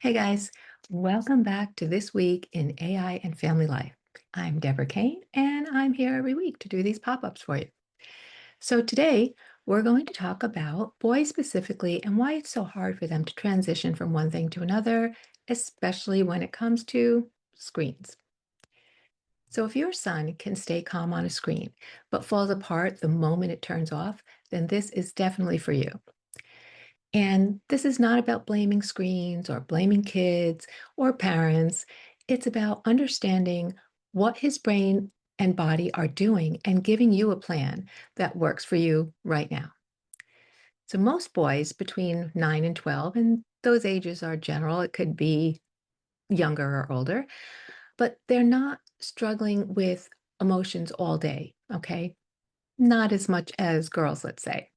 Hey guys, welcome back to This Week in AI and Family Life. I'm Deborah Kane, and I'm here every week to do these pop-ups for you. So today, we're going to talk about boys specifically and why it's so hard for them to transition from one thing to another, especially when it comes to screens. So if your son can stay calm on a screen, but falls apart the moment it turns off, then this is definitely for you. And this is not about blaming screens or blaming kids or parents. It's about understanding what his brain and body are doing and giving you a plan that works for you right now. So, most boys between 9 and 12, and those ages are general, it could be younger or older, but they're not struggling with emotions all day, okay? Not as much as girls, let's say.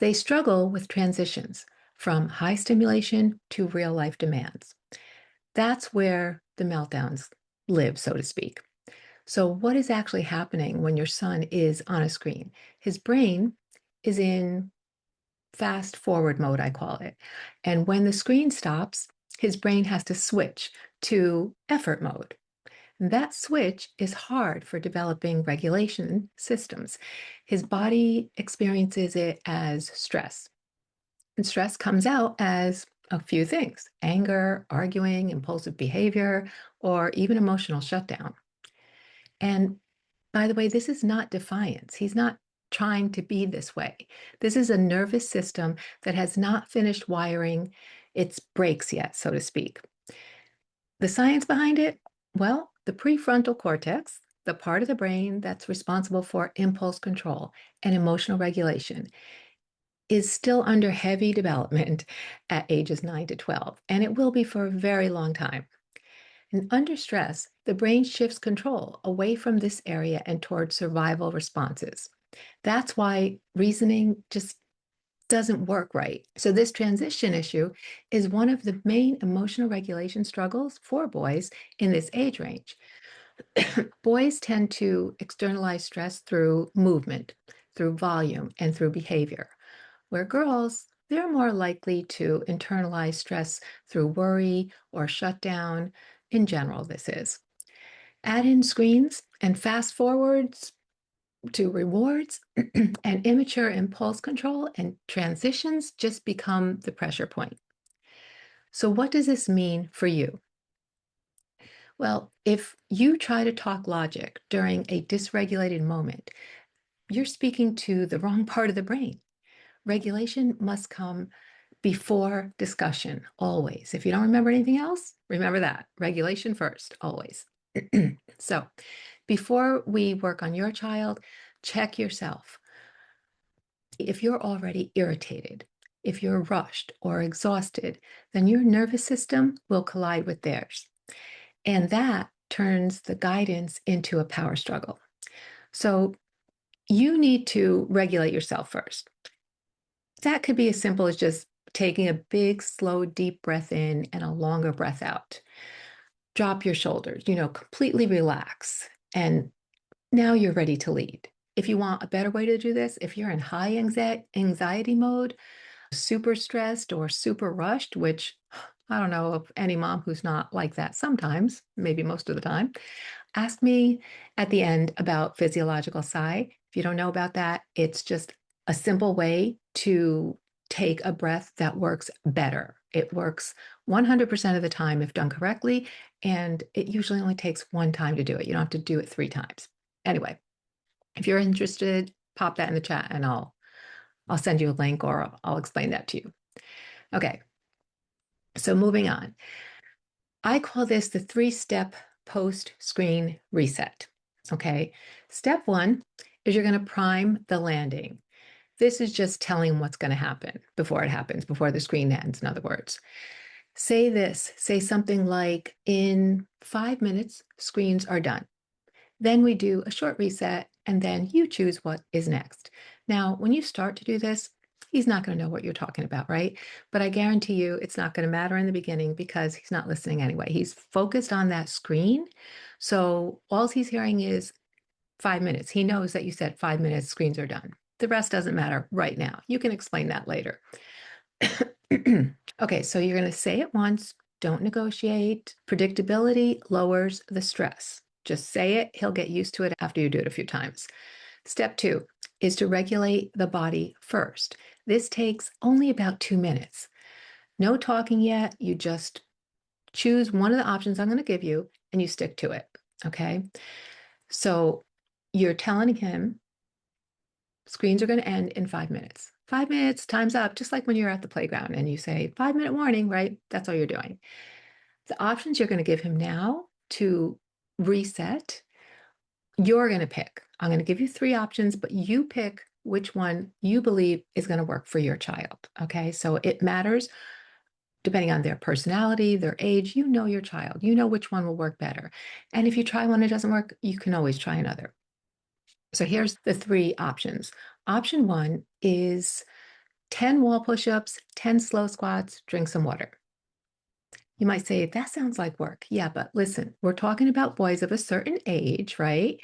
They struggle with transitions from high stimulation to real life demands. That's where the meltdowns live, so to speak. So, what is actually happening when your son is on a screen? His brain is in fast forward mode, I call it. And when the screen stops, his brain has to switch to effort mode. That switch is hard for developing regulation systems. His body experiences it as stress. And stress comes out as a few things: anger, arguing, impulsive behavior, or even emotional shutdown. And by the way, this is not defiance. He's not trying to be this way. This is a nervous system that has not finished wiring its brakes yet, so to speak. The science behind it? Well, the prefrontal cortex, the part of the brain that's responsible for impulse control and emotional regulation, is still under heavy development at ages 9 to 12, and it will be for a very long time. And under stress, the brain shifts control away from this area and towards survival responses. That's why reasoning just doesn't work right. So, this transition issue is one of the main emotional regulation struggles for boys in this age range. Boys tend to externalize stress through movement, through volume, and through behavior, where girls, they're more likely to internalize stress through worry or shutdown. In general, this is. Add in screens and fast forwards to rewards, and immature impulse control and transitions just become the pressure point. So, what does this mean for you? Well, if you try to talk logic during a dysregulated moment, you're speaking to the wrong part of the brain. Regulation must come before discussion, always. If you don't remember anything else, remember that. Regulation first, always. So, before we work on your child, check yourself. If you're already irritated, if you're rushed or exhausted, then your nervous system will collide with theirs. And that turns the guidance into a power struggle. So, you need to regulate yourself first. That could be as simple as just taking a big, slow, deep breath in and a longer breath out. Drop your shoulders, completely relax. And now you're ready to lead. If you want a better way to do this, if you're in high anxiety mode, super stressed or super rushed, which I don't know of any mom who's not like that sometimes, maybe most of the time, ask me at the end about physiological sigh. If you don't know about that, it's just a simple way to take a breath that works better. It works 100% of the time if done correctly, and it usually only takes one time to do it. You don't have to do it 3 times. Anyway, if you're interested, pop that in the chat and I'll send you a link or I'll explain that to you. Okay, so moving on. I call this the 3-step post-screen reset. Okay, step 1 is you're going to prime the landing. This is just telling what's going to happen before it happens, before the screen ends, in other words. Say something like, in 5 minutes, screens are done. Then we do a short reset, and then you choose what is next. Now, when you start to do this, he's not going to know what you're talking about, right? But I guarantee you it's not going to matter in the beginning because he's not listening anyway. He's focused on that screen. So all he's hearing is 5 minutes. He knows that you said 5 minutes, screens are done. The rest doesn't matter right now. You can explain that later. Okay, so you're going to say it once, don't negotiate. Predictability lowers the stress. Just say it, he'll get used to it after you do it a few times. Step two is to regulate the body first. This takes only about 2 minutes. No talking yet. You just choose one of the options I'm going to give you and you stick to it. Okay. So you're telling him screens are going to end in 5 minutes. 5 minutes, time's up, just like when you're at the playground and you say 5 minute warning, right? That's all you're doing. The options you're going to give him now to reset, you're going to pick. I'm going to give you three options, but you pick which one you believe is going to work for your child. Okay. So it matters depending on their personality, their age. You know your child, you know which one will work better. And if you try one, it doesn't work, you can always try another. So here's the three options. Option one is 10 wall push-ups, 10 slow squats, drink some water. You might say, that sounds like work. Yeah, but listen, we're talking about boys of a certain age, right?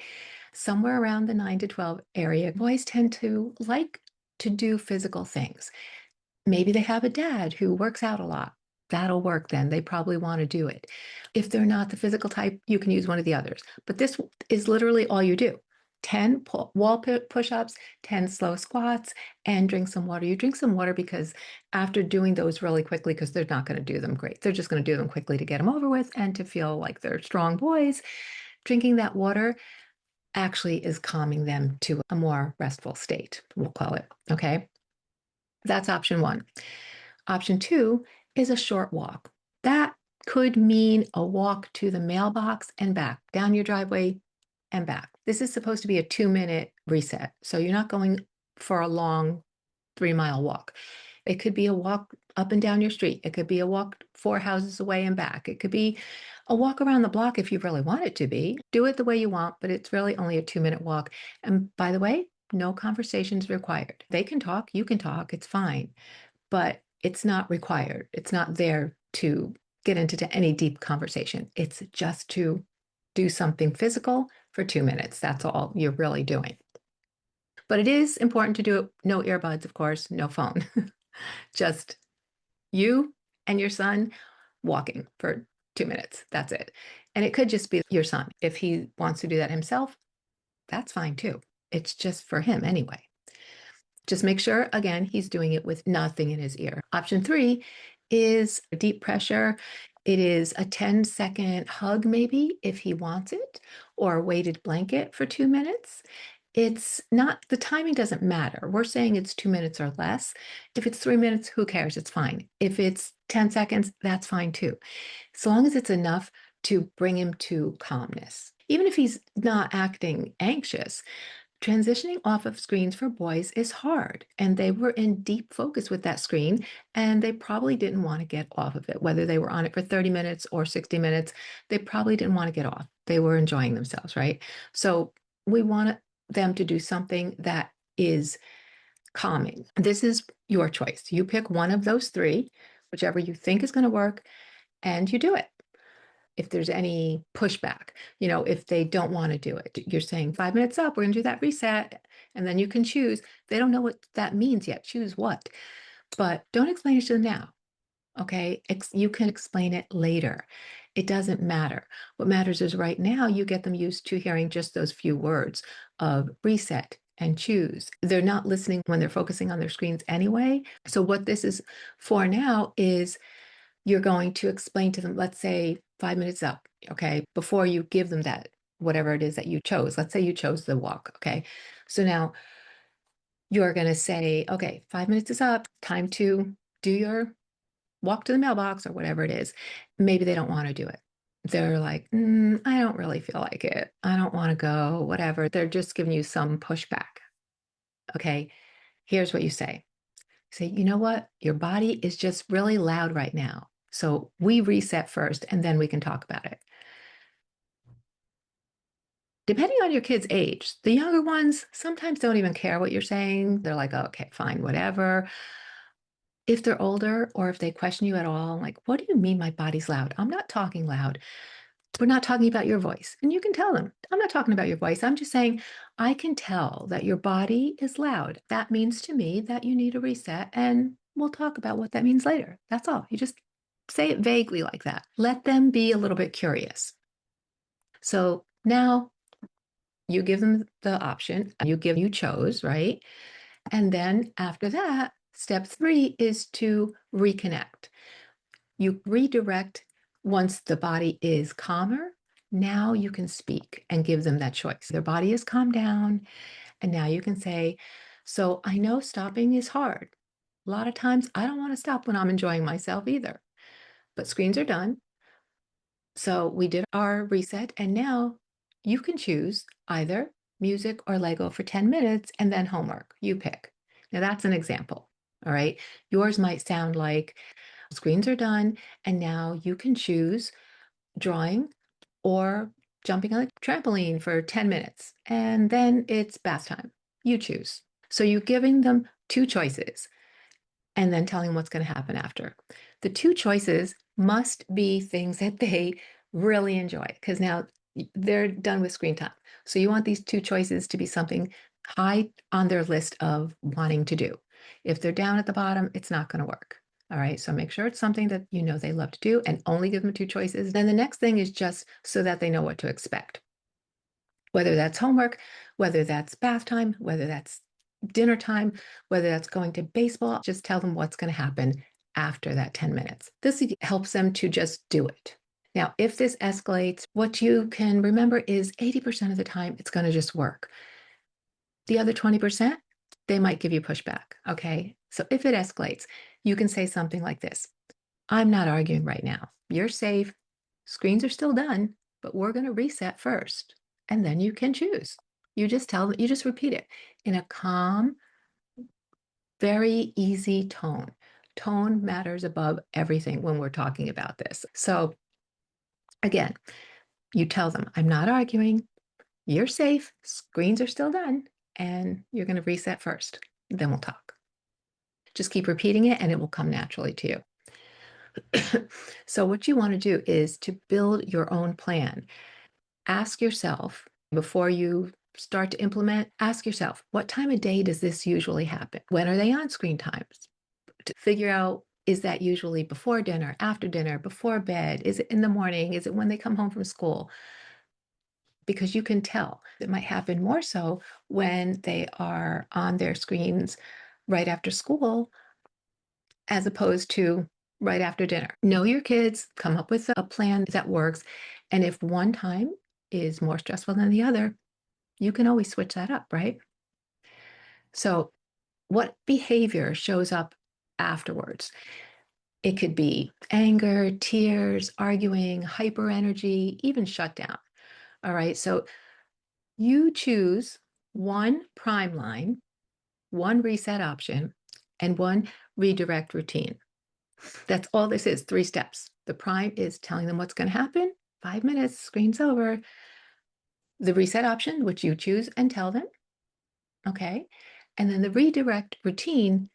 Somewhere around the 9 to 12 area. Boys tend to like to do physical things. Maybe they have a dad who works out a lot. That'll work then. They probably want to do it. If they're not the physical type, you can use one of the others. But this is literally all you do. 10 wall push-ups, 10 slow squats, and drink some water. You drink some water because after doing those really quickly, because they're not going to do them great, they're just going to do them quickly to get them over with and to feel like they're strong boys. Drinking that water actually is calming them to a more restful state, we'll call it. Okay. That's option one. Option two is a short walk. That could mean a walk to the mailbox and back, down your driveway and back. This is supposed to be a 2 minute reset. So you're not going for a long 3 mile walk. It could be a walk up and down your street. It could be a walk 4 houses away and back. It could be a walk around the block if you really want it to be. Do it the way you want, but it's really only a 2 minute walk. And by the way, no conversations required. They can talk, you can talk, it's fine, but it's not required. It's not there to get into any deep conversation. It's just to do something physical for 2 minutes. That's all you're really doing. But it is important to do it. No earbuds, of course, no phone. Just you and your son walking for 2 minutes. That's it. And it could just be your son. If he wants to do that himself, that's fine too. It's just for him anyway. Just make sure, again, he's doing it with nothing in his ear. Option three is deep pressure. It is a 10-second hug, maybe, if he wants it, or a weighted blanket for 2 minutes. It's not, the timing doesn't matter. We're saying it's 2 minutes or less. If it's 3 minutes, who cares? It's fine. If it's 10 seconds, that's fine too. So long as it's enough to bring him to calmness. Even if he's not acting anxious, transitioning off of screens for boys is hard. And they were in deep focus with that screen, and they probably didn't want to get off of it. Whether they were on it for 30 minutes or 60 minutes, they probably didn't want to get off. They were enjoying themselves, right? So we want them to do something that is calming. This is your choice. You pick one of those three, whichever you think is going to work, and you do it. If there's any pushback, if they don't want to do it, you're saying 5 minutes up, we're going to do that reset, and then you can choose. They don't know what that means yet. Choose what, but don't explain it to them now. Okay. You can explain it later. It doesn't matter. What matters is right now you get them used to hearing just those few words of reset and choose. They're not listening when they're focusing on their screens anyway. So what this is for now is you're going to explain to them, let's say 5 minutes up, okay, before you give them that, whatever it is that you chose. Let's say you chose the walk, okay? So now you're going to say, okay, 5 minutes is up, time to do your walk to the mailbox or whatever it is. Maybe they don't want to do it. They're like, I don't really feel like it. I don't want to go, whatever. They're just giving you some pushback. Okay, here's what you say. Say, you know what? Your body is just really loud right now. So we reset first and then we can talk about it. Depending on your kid's age, the younger ones sometimes don't even care what you're saying. They're like, oh, okay, fine, whatever. If they're older or if they question you at all, like, what do you mean my body's loud? I'm not talking loud. We're not talking about your voice. And you can tell them, I'm not talking about your voice. I'm just saying, I can tell that your body is loud. That means to me that you need a reset. And we'll talk about what that means later. That's all. You just say it vaguely like that. Let them be a little bit curious. So now you give them the option, you chose, right? And then after that, step 3 is to reconnect. You redirect once the body is calmer. Now you can speak and give them that choice. Their body is calmed down. And now you can say, so I know stopping is hard. A lot of times I don't want to stop when I'm enjoying myself either. But screens are done. So we did our reset, and now you can choose either music or Lego for 10 minutes and then homework. You pick. Now that's an example. All right. Yours might sound like screens are done, and now you can choose drawing or jumping on a trampoline for 10 minutes, and then it's bath time. You choose. So you're giving them two choices and then telling them what's going to happen after. The two choices must be things that they really enjoy because now they're done with screen time. So you want these two choices to be something high on their list of wanting to do. If they're down at the bottom, it's not going to work. All right. So make sure it's something that you know they love to do and only give them two choices. Then the next thing is just so that they know what to expect, whether that's homework, whether that's bath time, whether that's dinner time, whether that's going to baseball, just tell them what's going to happen after that 10 minutes. This helps them to just do it. Now, if this escalates, what you can remember is 80% of the time it's going to just work. The other 20%, they might give you pushback. Okay. So if it escalates, you can say something like this: I'm not arguing right now. You're safe. Screens are still done, but we're going to reset first. And then you can choose. You just tell them, you just repeat it in a calm, very easy tone. Tone matters above everything when we're talking about this. So again, you tell them, I'm not arguing. You're safe. Screens are still done. And you're going to reset first. Then we'll talk. Just keep repeating it and it will come naturally to you. So what you want to do is to build your own plan. Ask yourself before you start to implement, ask yourself, what time of day does this usually happen? When are they on screen times? To figure out, is that usually before dinner, after dinner, before bed? Is it in the morning? Is it when they come home from school? Because you can tell it might happen more so when they are on their screens right after school as opposed to right after dinner. Know your kids, come up with a plan that works. And if one time is more stressful than the other, you can always switch that up, right? So, what behavior shows up afterwards? It could be anger, tears, arguing, hyper energy, even shutdown. All right. So, you choose one prime line, one reset option, and one redirect routine. That's all this is, 3 steps. The prime is telling them what's going to happen. 5 minutes, screen's over. The reset option, which you choose and tell them. Okay. And then the redirect routine,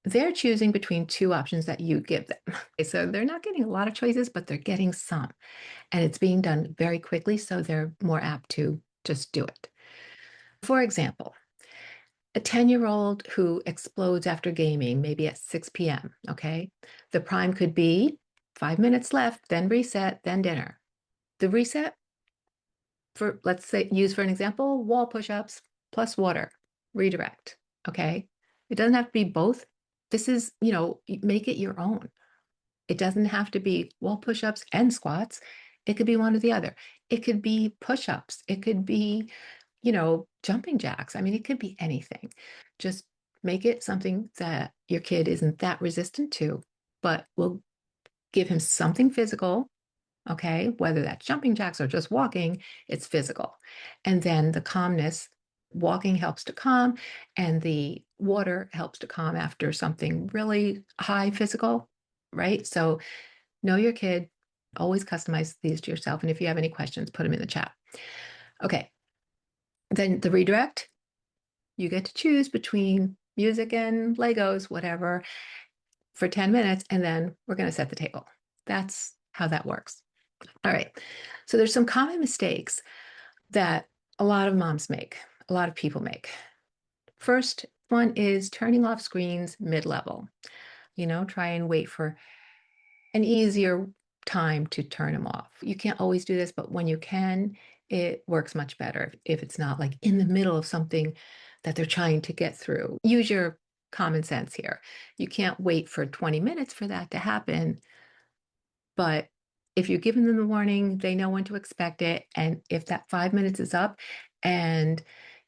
they're choosing between two options that you give them. Okay, so they're not getting a lot of choices, but they're getting some. And it's being done very quickly, so they're more apt to just do it. For example, a 10-year-old who explodes after gaming, maybe at 6 p.m., okay? The prime could be 5 minutes left, then reset, then dinner. The reset, for let's say, use for an example, wall push-ups plus water, redirect, okay? It doesn't have to be both. This is, make it your own. It doesn't have to be wall push-ups and squats. It could be one or the other. It could be push-ups. It could be, jumping jacks. I mean, it could be anything. Just make it something that your kid isn't that resistant to, but will give him something physical. Okay, whether that's jumping jacks or just walking, it's physical. And then the calmness, walking helps to calm, and the water helps to calm after something really high physical, right? So know your kid, always customize these to yourself. And if you have any questions, put them in the chat. Okay, then the redirect, you get to choose between music and Legos, whatever, for 10 minutes, and then we're going to set the table. That's how that works. All right. So there's some common mistakes that a lot of moms make, a lot of people make. First, One is turning off screens mid-level. Try and wait for an easier time to turn them off. You can't always do this, but when you can, it works much better if it's not like in the middle of something that they're trying to get through. Use your common sense here. You can't wait for 20 minutes for that to happen, but if you're giving them the warning, they know when to expect it. And if that 5 minutes is up, and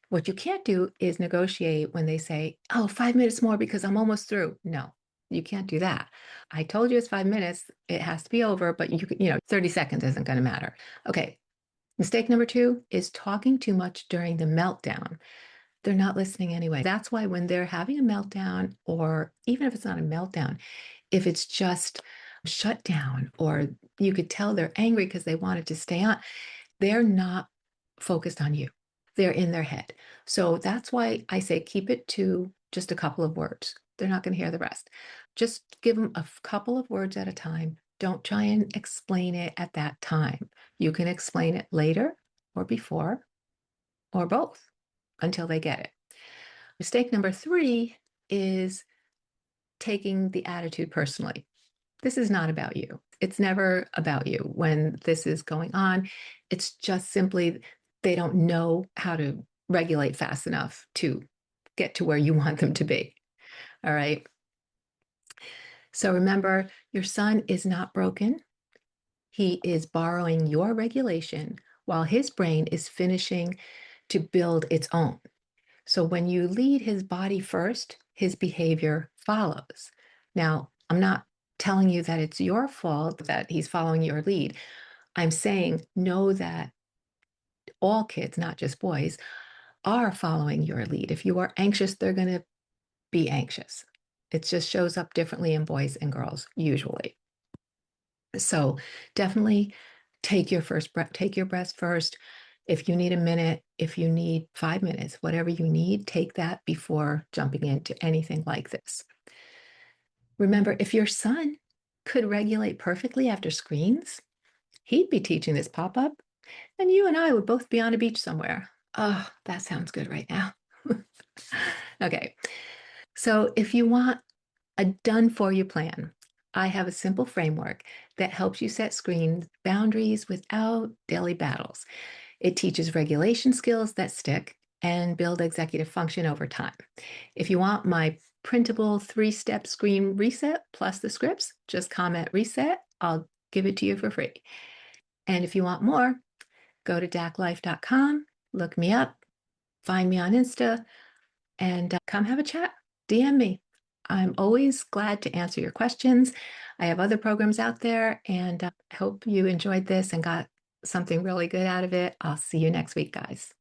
what you can't do is negotiate when they say, oh, 5 minutes more because I'm almost through. No, you can't do that. I told you it's 5 minutes. It has to be over, but 30 seconds isn't going to matter. Okay. Mistake number two is talking too much during the meltdown. They're not listening anyway. That's why when they're having a meltdown, or even if it's not a meltdown, if it's just shut down, or you could tell they're angry because they wanted to stay on, they're not focused on you. They're in their head. So that's why I say keep it to just a couple of words. They're not going to hear the rest. Just give them a couple of words at a time. Don't try and explain it at that time. You can explain it later or before or both until they get it. Mistake number three is taking the attitude personally. This is not about you. It's never about you when this is going on. It's just simply they don't know how to regulate fast enough to get to where you want them to be. All right. So remember, your son is not broken. He is borrowing your regulation while his brain is finishing to build its own. So when you lead his body first, his behavior follows. Now, I'm not telling you that it's your fault that he's following your lead. I'm saying know that all kids, not just boys, are following your lead. If you are anxious, they're going to be anxious. It just shows up differently in boys and girls, usually. So definitely take your breath first. If you need a minute, if you need 5 minutes, whatever you need, take that before jumping into anything like this. Remember, if your son could regulate perfectly after screens, he'd be teaching this pop-up, and you and I would both be on a beach somewhere. Oh, that sounds good right now. Okay, so if you want a done-for-you plan, I have a simple framework that helps you set screen boundaries without daily battles. It teaches regulation skills that stick and build executive function over time. If you want my printable 3-step screen reset plus the scripts, just comment reset. I'll give it to you for free. And if you want more, go to daclife.com, look me up, find me on Insta, and come have a chat. DM me. I'm always glad to answer your questions. I have other programs out there, and I hope you enjoyed this and got something really good out of it. I'll see you next week, guys.